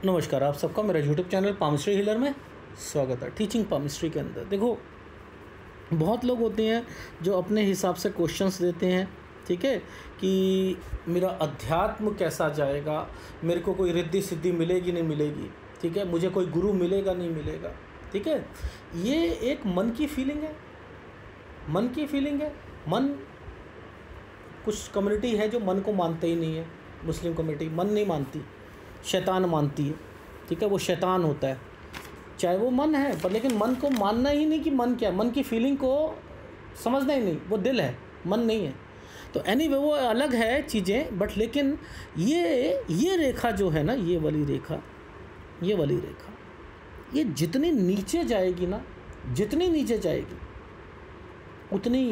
नमस्कार आप सबका मेरा यूट्यूब चैनल पामिस्ट्री हीलर में स्वागत है। टीचिंग पामिस्ट्री के अंदर देखो, बहुत लोग होते हैं जो अपने हिसाब से क्वेश्चंस देते हैं, ठीक है, कि मेरा अध्यात्म कैसा जाएगा, मेरे को कोई रिद्धि सिद्धि मिलेगी नहीं मिलेगी, ठीक है, मुझे कोई गुरु मिलेगा नहीं मिलेगा, ठीक है। ये एक मन की फीलिंग है, मन की फीलिंग है। मन, कुछ कम्युनिटी है जो मन को मानते ही नहीं है। मुस्लिम कम्युनिटी मन नहीं मानती, शैतान मानती है, ठीक है, वो शैतान होता है, चाहे वो मन है, पर लेकिन मन को मानना ही नहीं कि मन क्या है, मन की फीलिंग को समझना ही नहीं, वो दिल है, मन नहीं है। तो एनीवे वो अलग है चीज़ें, बट लेकिन ये रेखा जो है ना, ये वाली रेखा, ये जितनी नीचे जाएगी ना, जितनी नीचे जाएगी उतनी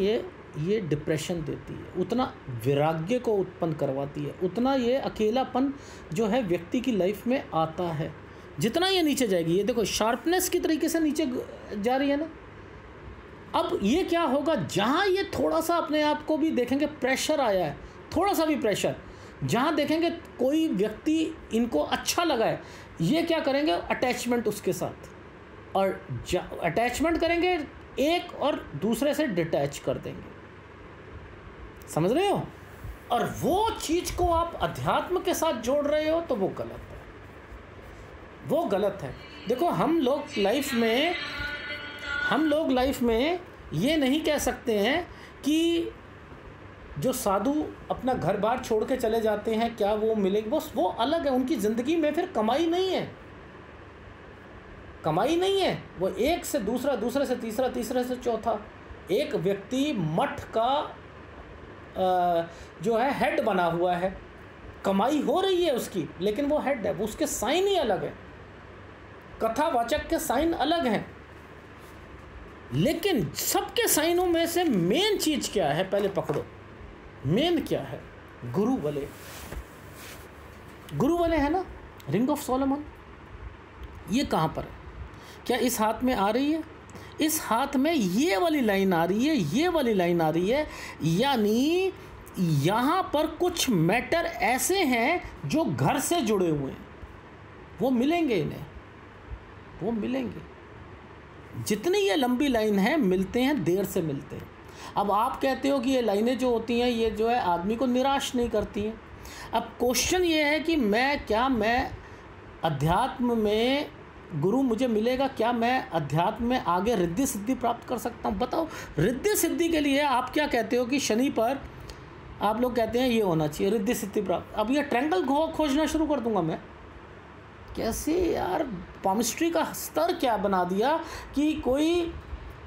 ये डिप्रेशन देती है, उतना वैराग्य को उत्पन्न करवाती है, उतना ये अकेलापन जो है व्यक्ति की लाइफ में आता है। जितना ये नीचे जाएगी, ये देखो शार्पनेस की तरीके से नीचे जा रही है ना। अब ये क्या होगा, जहाँ ये थोड़ा सा अपने आप को भी देखेंगे प्रेशर आया है, थोड़ा सा भी प्रेशर, जहाँ देखेंगे कोई व्यक्ति इनको अच्छा लगा है, ये क्या करेंगे, अटैचमेंट उसके साथ, और अटैचमेंट करेंगे एक और दूसरे से डिटैच कर देंगे, समझ रहे हो। और वो चीज़ को आप अध्यात्म के साथ जोड़ रहे हो तो वो गलत है, वो गलत है। देखो हम लोग लाइफ में ये नहीं कह सकते हैं कि जो साधु अपना घर बार छोड़ के चले जाते हैं क्या वो मिलेगा, वो अलग है। उनकी ज़िंदगी में फिर कमाई नहीं है, कमाई नहीं है। वो एक से दूसरा, दूसरे से तीसरा, तीसरे से चौथा, एक व्यक्ति मठ का जो है हेड बना हुआ है, कमाई हो रही है उसकी, लेकिन वो हेड है, वो उसके साइन ही अलग है, कथावाचक के साइन अलग हैं। लेकिन सबके साइनों में से मेन चीज़ क्या है, पहले पकड़ो, मेन क्या है, गुरु वाले है ना, रिंग ऑफ सोलोमन। ये कहाँ पर है, क्या इस हाथ में आ रही है, इस हाथ में ये वाली लाइन आ रही है, ये वाली लाइन आ रही है, यानी यहाँ पर कुछ मैटर ऐसे हैं जो घर से जुड़े हुए हैं, वो मिलेंगे इन्हें, वो मिलेंगे। जितनी ये लंबी लाइन है, मिलते हैं, देर से मिलते हैं। अब आप कहते हो कि ये लाइनें जो होती हैं ये जो है आदमी को निराश नहीं करती हैं। अब क्वेश्चन ये है कि मैं अध्यात्म में गुरु मुझे मिलेगा, क्या मैं अध्यात्म में आगे रिद्धि सिद्धि प्राप्त कर सकता हूँ? बताओ, रिद्धि सिद्धि के लिए आप क्या कहते हो कि शनि पर आप लोग कहते हैं ये होना चाहिए रिद्धि सिद्धि प्राप्त। अब ये ट्रायंगल खोजना शुरू कर दूंगा मैं, कैसे यार, पामिस्ट्री का स्तर क्या बना दिया कि कोई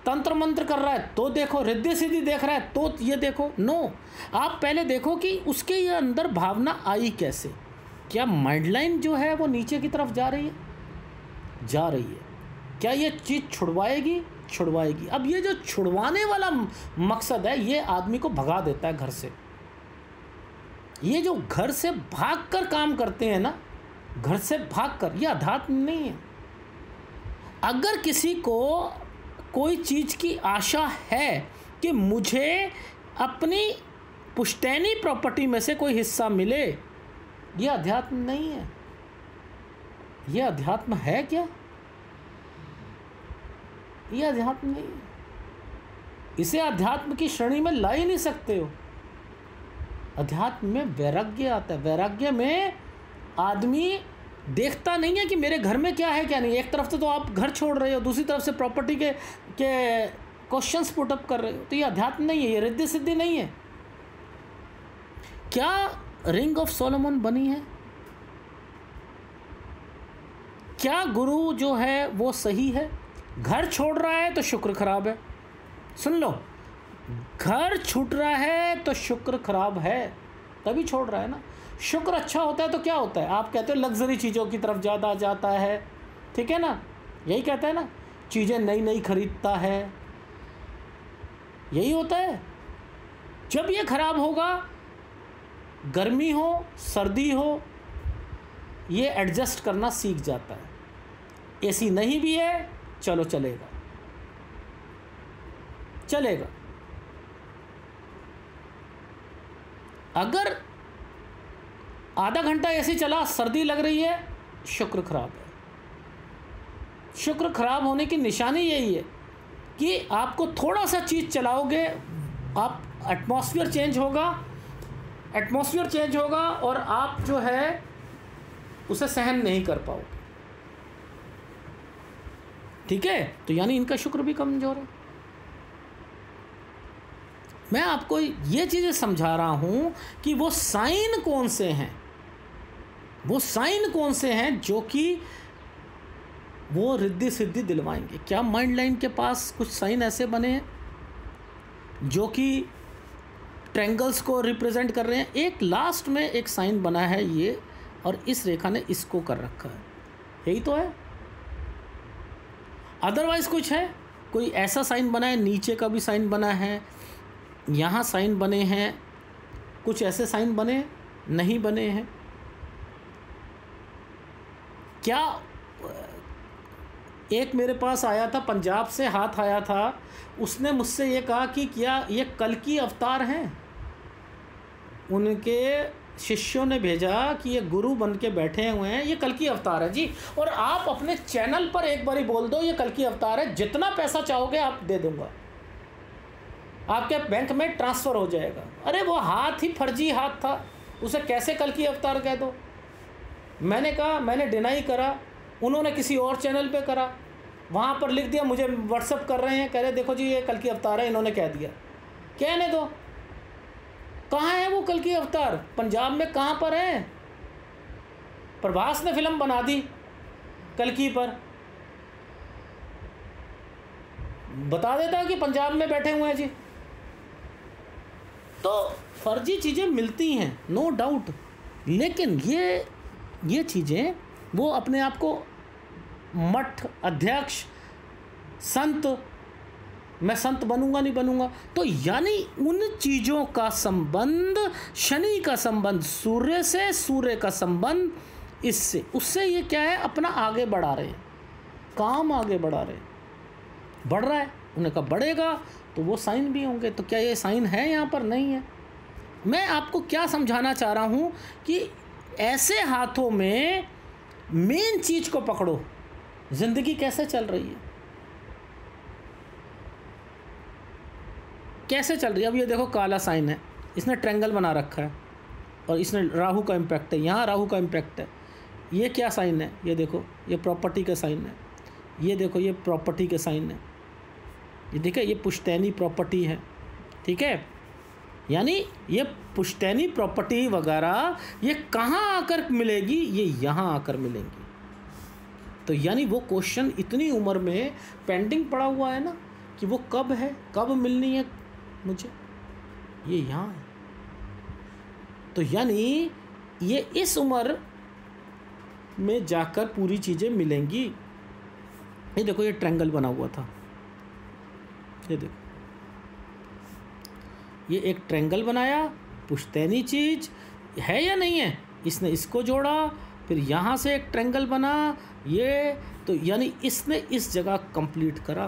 तंत्र मंत्र कर रहा है तो देखो, रिद्धि सिद्धि देख रहा है तो ये देखो। नो, आप पहले देखो कि उसके ये अंदर भावना आई कैसे, क्या माइंडलाइन जो है वो नीचे की तरफ जा रही है, क्या ये चीज़ छुड़वाएगी। अब ये जो छुड़वाने वाला मकसद है, ये आदमी को भगा देता है घर से। ये जो घर से भागकर काम करते हैं ना, घर से भागकर, ये अध्यात्म नहीं है। अगर किसी को कोई चीज़ की आशा है कि मुझे अपनी पुश्तैनी प्रॉपर्टी में से कोई हिस्सा मिले, ये अध्यात्म नहीं है। ये अध्यात्म है क्या? ये अध्यात्म नहीं है। इसे अध्यात्म की श्रेणी में ला ही नहीं सकते हो। अध्यात्म में वैराग्य आता है। वैराग्य में आदमी देखता नहीं है कि मेरे घर में क्या है क्या नहीं। एक तरफ से तो आप घर छोड़ रहे हो, दूसरी तरफ से प्रॉपर्टी के क्वेश्चंस पुट अप कर रहे हो, तो ये अध्यात्म नहीं है, ये रिद्धि सिद्धि नहीं है। क्या रिंग ऑफ सोलोमन बनी है? क्या गुरु जो है वो सही है? घर छोड़ रहा है तो शुक्र खराब है। सुन लो, घर छूट रहा है तो शुक्र खराब है, तभी छोड़ रहा है ना। शुक्र अच्छा होता है तो क्या होता है, आप कहते हो लग्जरी चीज़ों की तरफ ज़्यादा जाता है, ठीक है ना, यही कहता है ना, चीज़ें नई नई खरीदता है, यही होता है। जब ये खराब होगा, गर्मी हो सर्दी हो, ये एडजस्ट करना सीख जाता है। एसी नहीं भी है, चलो चलेगा। अगर आधा घंटा एसी चला, सर्दी लग रही है, शुक्र खराब है। शुक्र खराब होने की निशानी यही है कि आपको थोड़ा सा चीज़ चलाओगे, आप एटमॉस्फेयर चेंज होगा और आप जो है उसे सहन नहीं कर पाओगे। ठीक है, तो यानी इनका शुक्र भी कमज़ोर है। मैं आपको ये चीज़ें समझा रहा हूँ कि वो साइन कौन से हैं जो कि वो रिद्धि सिद्धि दिलवाएंगे। क्या माइंड लाइन के पास कुछ साइन ऐसे बने हैं जो कि ट्रायंगल्स को रिप्रेजेंट कर रहे हैं? एक लास्ट में एक साइन बना है ये, और इस रेखा ने इसको कर रखा है, यही तो है। अदरवाइज़ कुछ है? कोई ऐसा साइन बना है, नीचे का भी साइन बना है, यहाँ साइन बने हैं, कुछ ऐसे साइन बने नहीं बने हैं क्या? एक मेरे पास आया था, पंजाब से हाथ आया था, उसने मुझसे ये कहा कि क्या ये कल की अवतार हैं? उनके शिष्यों ने भेजा कि ये गुरु बन के बैठे हुए हैं, ये कल की अवतार है जी। और आप अपने चैनल पर एक बारी बोल दो ये कल की अवतार है, जितना पैसा चाहोगे आप दे दूंगा, आपके बैंक में ट्रांसफ़र हो जाएगा। अरे वो हाथ ही फर्जी हाथ था, उसे कैसे कल की अवतार कह दो? मैंने कहा, मैंने डिनाई करा, उन्होंने किसी और चैनल पे करा, वहाँ पर लिख दिया, मुझे व्हाट्सअप कर रहे हैं, कह रहे देखो जी ये कल की अवतार है, इन्होंने कह दिया। कहने दो, कहाँ है वो कल की अवतार? पंजाब में कहाँ पर है? प्रभास ने फिल्म बना दी कल की पर, बता देता कि पंजाब में बैठे हुए हैं जी। तो फर्जी चीज़ें मिलती हैं, नो डाउट, लेकिन ये चीज़ें वो अपने आप को मठ अध्यक्ष संत, मैं संत बनूंगा नहीं बनूंगा, तो यानी उन चीज़ों का संबंध, शनि का संबंध सूर्य से, सूर्य का संबंध इससे, उससे ये क्या है, अपना आगे बढ़ा रहे हैं, काम आगे बढ़ा रहे हैं, बढ़ रहा है। उन्हें कहा बढ़ेगा तो वो साइन भी होंगे, तो क्या ये साइन है यहाँ पर? नहीं है। मैं आपको क्या समझाना चाह रहा हूँ कि ऐसे हाथों में मेन चीज़ को पकड़ो, ज़िंदगी कैसे चल रही है, कैसे चल रही है। अब ये देखो काला साइन है, इसने ट्रायंगल बना रखा है और इसने राहु का इम्पैक्ट है, यहाँ राहु का इम्पैक्ट है। ये क्या साइन है? ये देखो, ये प्रॉपर्टी का साइन है। ये देखो, ये प्रॉपर्टी के साइन है। ये देखिए, ये पुश्तैनी प्रॉपर्टी है, ठीक है। यानी ये पुश्तैनी प्रॉपर्टी वगैरह ये कहाँ आकर मिलेगी? ये यहाँ आकर मिलेंगी। तो यानी वो क्वेश्चन इतनी उम्र में पेंडिंग पड़ा हुआ है ना कि वो कब है, कब मिलनी है मुझे, ये यहाँ है। तो यानी ये इस उम्र में जाकर पूरी चीज़ें मिलेंगी। ये देखो, ये ट्रायंगल बना हुआ था, ये देखो, ये एक ट्रायंगल बनाया, पुश्तैनी चीज़ है या नहीं है, इसने इसको जोड़ा, फिर यहाँ से एक ट्रायंगल बना, ये तो यानी इसने इस जगह कंप्लीट करा।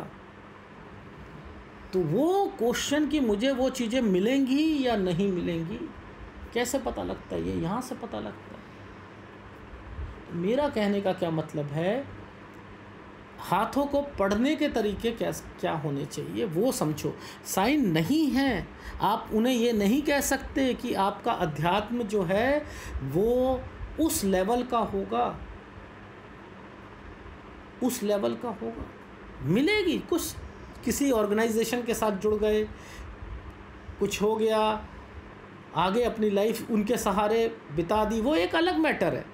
तो वो क्वेश्चन कि मुझे वो चीज़ें मिलेंगी या नहीं मिलेंगी कैसे पता लगता है? ये यहाँ से पता लगता है। मेरा कहने का क्या मतलब है, हाथों को पढ़ने के तरीके क्या होने चाहिए वो समझो। साइन नहीं है, आप उन्हें ये नहीं कह सकते कि आपका अध्यात्म जो है वो उस लेवल का होगा, उस लेवल का होगा। मिलेगी, कुछ किसी ऑर्गेनाइजेशन के साथ जुड़ गए, कुछ हो गया, आगे अपनी लाइफ उनके सहारे बिता दी, वो एक अलग मैटर है।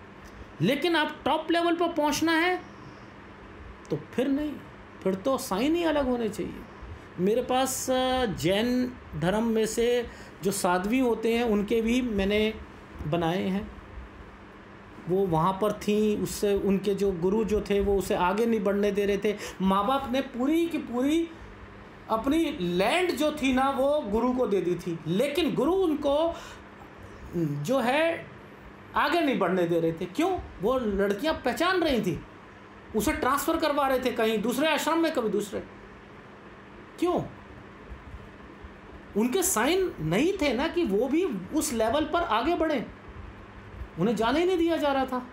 लेकिन आप टॉप लेवल पर पहुंचना है तो फिर नहीं, फिर तो साइन ही अलग होने चाहिए। मेरे पास जैन धर्म में से जो साध्वी होते हैं उनके भी मैंने बनाए हैं, वो वहाँ पर थी, उससे उनके जो गुरु जो थे वो उसे आगे नहीं बढ़ने दे रहे थे। माँ बाप ने पूरी की पूरी अपनी लैंड जो थी ना वो गुरु को दे दी थी, लेकिन गुरु उनको जो है आगे नहीं बढ़ने दे रहे थे। क्यों? वो लड़कियाँ पहचान रही थी, उसे ट्रांसफ़र करवा रहे थे कहीं दूसरे आश्रम में, कभी दूसरे। क्यों? उनके साइन नहीं थे ना कि वो भी उस लेवल पर आगे बढ़े, उन्हें जाने ही नहीं दिया जा रहा था।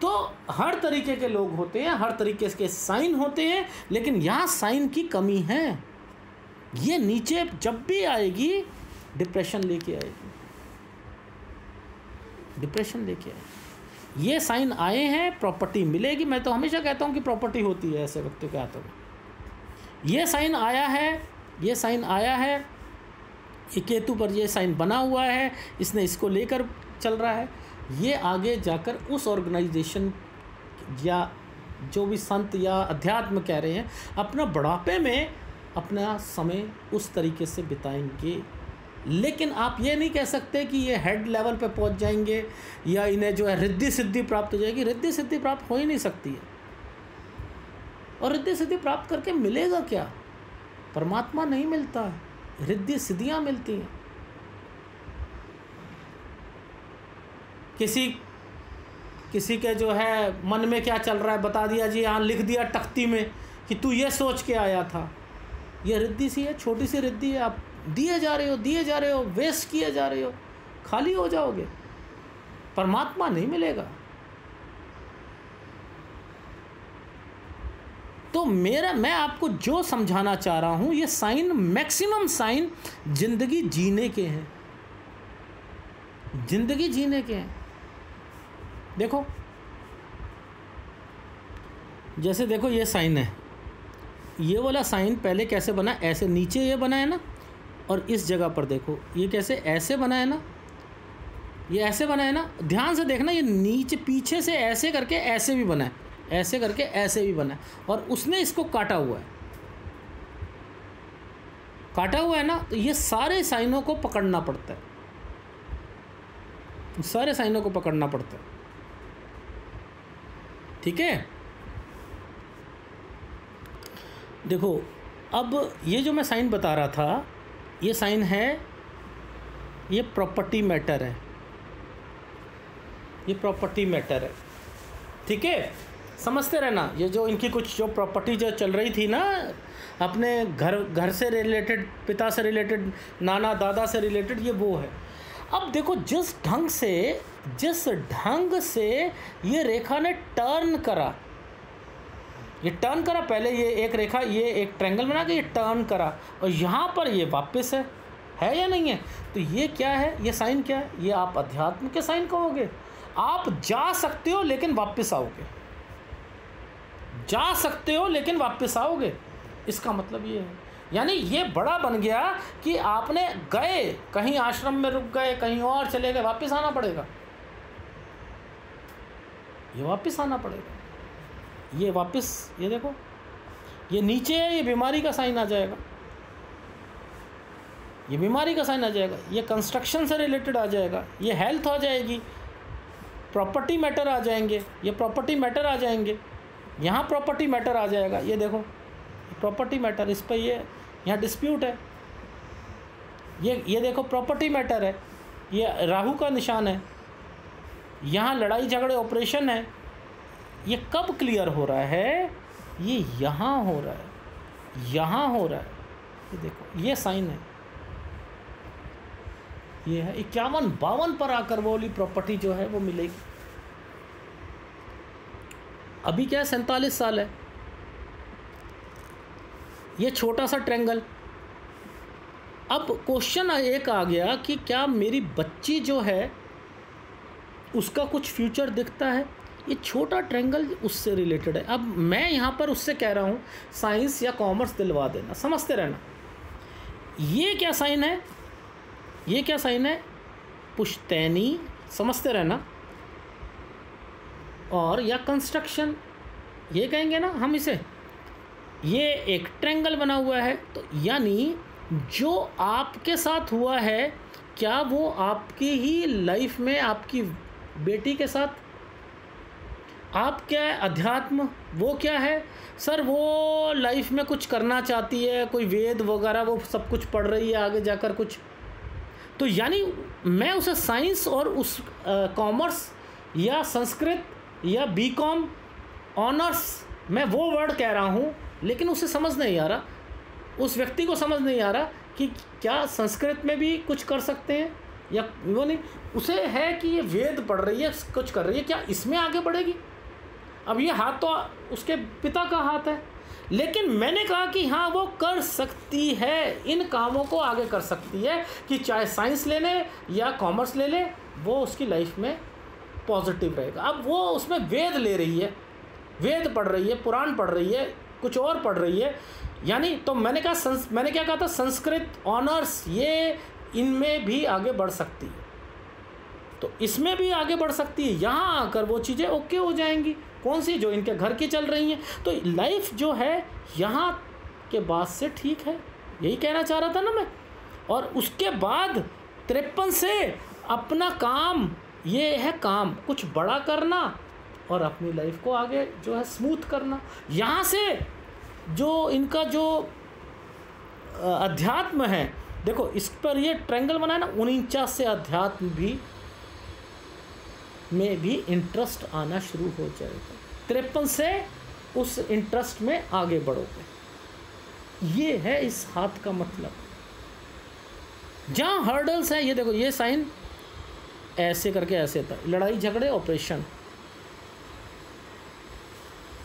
तो हर तरीके के लोग होते हैं, हर तरीके के साइन होते हैं, लेकिन यहाँ साइन की कमी है। ये नीचे जब भी आएगी डिप्रेशन लेके आएगी, डिप्रेशन लेके आएगी। ये साइन आए हैं, प्रॉपर्टी मिलेगी। मैं तो हमेशा कहता हूँ कि प्रॉपर्टी होती है ऐसे व्यक्ति के हाथों में। ये साइन आया है, ये साइन आया है, ये केतु पर ये साइन बना हुआ है, इसने इसको लेकर चल रहा है। ये आगे जाकर उस ऑर्गेनाइजेशन या जो भी संत या अध्यात्म कह रहे हैं, अपना बुढ़ापे में अपना समय उस तरीके से बिताएंगे। लेकिन आप ये नहीं कह सकते कि ये हेड लेवल पे पहुंच जाएंगे या इन्हें जो है रिद्धि सिद्धि प्राप्त हो जाएगी। रिद्धि सिद्धि प्राप्त हो ही नहीं सकती है। और रिद्धि सिद्धि प्राप्त करके मिलेगा क्या? परमात्मा नहीं मिलता है, रिद्धि सिद्धियाँ मिलती हैं। किसी के जो है मन में क्या चल रहा है बता दिया जी, यहाँ लिख दिया तख्ती में कि तू ये सोच के आया था। ये रिद्धि सी है, छोटी सी रिद्धि है। आप दिए जा रहे हो, वेस्ट किए जा रहे हो, खाली हो जाओगे, परमात्मा नहीं मिलेगा। तो मैं आपको जो समझाना चाह रहा हूं, ये साइन, मैक्सिमम साइन जिंदगी जीने के हैं, जिंदगी जीने के हैं। देखो, जैसे देखो ये साइन है, ये वाला साइन पहले कैसे बना, ऐसे नीचे ये बना है ना, और इस जगह पर देखो ये कैसे ऐसे बना है ना, ये ऐसे बना है ना। ध्यान से देखना, ये नीचे पीछे से ऐसे करके ऐसे भी बना है, ऐसे करके ऐसे भी बना है, और उसने इसको काटा हुआ है ना। तो ये सारे साइनों को पकड़ना पड़ता है, सारे साइनों को पकड़ना पड़ता है, ठीक है। देखो, अब ये जो मैं साइन बता रहा था, ये साइन है, ये प्रॉपर्टी मैटर है, ये प्रॉपर्टी मैटर है, ठीक है। समझते रहना, ये जो इनकी कुछ जो प्रॉपर्टी जो चल रही थी ना, अपने घर से रिलेटेड, पिता से रिलेटेड, नाना दादा से रिलेटेड, ये वो है। अब देखो जिस ढंग से ये रेखा ने टर्न करा, पहले ये एक रेखा, ये एक ट्रायंगल बना के ये टर्न करा, और यहाँ पर ये वापस है या नहीं है? तो ये क्या है, ये साइन क्या है? ये आप अध्यात्म के साइन कहोगे। आप जा सकते हो लेकिन वापस आओगे, जा सकते हो लेकिन वापस आओगे, इसका मतलब ये है। यानी ये बड़ा बन गया कि आपने गए कहीं, आश्रम में रुक गए, कहीं और चले गए, वापस आना पड़ेगा, ये वापस आना पड़ेगा। ये वापस, ये देखो, ये नीचे है, ये बीमारी का साइन आ जाएगा, ये बीमारी का साइन आ जाएगा, ये कंस्ट्रक्शन से रिलेटेड आ जाएगा, ये हेल्थ आ जाएगी, प्रॉपर्टी मैटर आ जाएंगे, ये प्रॉपर्टी मैटर आ जाएंगे, यहाँ प्रॉपर्टी मैटर आ जाएगा। ये देखो प्रॉपर्टी मैटर, इस पर ये यहाँ डिस्प्यूट है, ये देखो प्रॉपर्टी मैटर है, ये राहु का निशान है, यहाँ लड़ाई झगड़े ऑपरेशन है। ये कब क्लियर हो रहा है? ये यहाँ हो रहा है, यहाँ हो रहा है। ये देखो, ये साइन है, ये है 51-52 पर आकर वो वाली प्रॉपर्टी जो है वो मिलेगी। अभी क्या है, 47 साल है। ये छोटा सा ट्रायंगल। अब क्वेश्चन एक आ गया कि क्या मेरी बच्ची जो है उसका कुछ फ्यूचर दिखता है? ये छोटा ट्रायंगल उससे रिलेटेड है। अब मैं यहाँ पर उससे कह रहा हूँ साइंस या कॉमर्स दिलवा देना, समझते रहना। ये क्या साइन है, ये क्या साइन है? पुश्तैनी, समझते रहना। और या कंस्ट्रक्शन, ये कहेंगे ना हम इसे। ये एक ट्रायंगल बना हुआ है, तो यानी जो आपके साथ हुआ है, क्या वो आपकी ही लाइफ में, आपकी बेटी के साथ? आप क्या है, अध्यात्म, वो क्या है? सर वो लाइफ में कुछ करना चाहती है, कोई वेद वगैरह वो सब कुछ पढ़ रही है आगे जाकर कुछ। तो यानी मैं उसे साइंस और उस कॉमर्स या संस्कृत या बीकॉम ऑनर्स, मैं वो वर्ड कह रहा हूँ, लेकिन उसे समझ नहीं आ रहा, उस व्यक्ति को समझ नहीं आ रहा कि क्या संस्कृत में भी कुछ कर सकते हैं या वो नहीं, उसे है कि ये वेद पढ़ रही है, कुछ कर रही है, क्या इसमें आगे बढ़ेगी? अब ये हाथ तो उसके पिता का हाथ है, लेकिन मैंने कहा कि हाँ वो कर सकती है, इन कामों को आगे कर सकती है, कि चाहे साइंस ले ले या कॉमर्स ले ले, वो उसकी लाइफ में पॉजिटिव रहेगा। अब वो उसमें वेद ले रही है, वेद पढ़ रही है, पुराण पढ़ रही है, कुछ और पढ़ रही है, यानी तो मैंने क्या कहा था, संस्कृत ऑनर्स, ये इनमें भी आगे बढ़ सकती है, तो इसमें भी आगे बढ़ सकती है। यहाँ आकर वो चीज़ें ओके हो जाएंगी, कौन सी, जो इनके घर की चल रही हैं। तो लाइफ जो है यहाँ के बाद से ठीक है, यही कहना चाह रहा था ना मैं। और उसके बाद 53 से अपना काम, ये है काम कुछ बड़ा करना और अपनी लाइफ को आगे जो है स्मूथ करना। यहाँ से जो इनका जो अध्यात्म है, देखो इस पर ये ट्रायंगल बनाया ना, 49 से अध्यात्म भी में भी इंटरेस्ट आना शुरू हो जाएगा। 53 से उस इंटरेस्ट में आगे बढ़ोगे, ये है इस हाथ का मतलब। जहाँ हर्डल्स है, ये देखो, ये साइन ऐसे करके ऐसे था, लड़ाई झगड़े ऑपरेशन,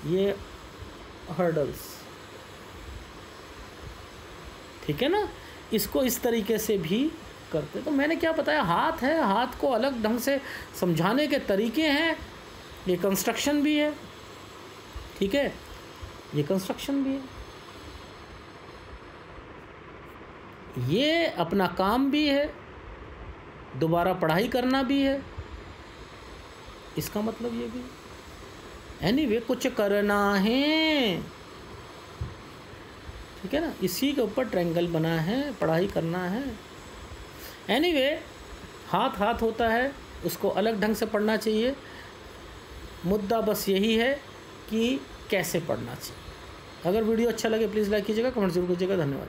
ये हर्डल्स, ठीक है ना। इसको इस तरीके से भी करते। तो मैंने क्या बताया, हाथ है, हाथ को अलग ढंग से समझाने के तरीके हैं, ये कंस्ट्रक्शन भी है, ठीक है, ये कंस्ट्रक्शन भी है, ये अपना काम भी है, दोबारा पढ़ाई करना भी है, इसका मतलब ये भी। एनीवे कुछ करना है, ठीक है ना, इसी के ऊपर ट्रायंगल बना है, पढ़ाई करना है। एनीवे हाथ हाथ होता है, उसको अलग ढंग से पढ़ना चाहिए। मुद्दा बस यही है कि कैसे पढ़ना चाहिए। अगर वीडियो अच्छा लगे प्लीज़ लाइक कीजिएगा, कमेंट जरूर कीजिएगा। धन्यवाद।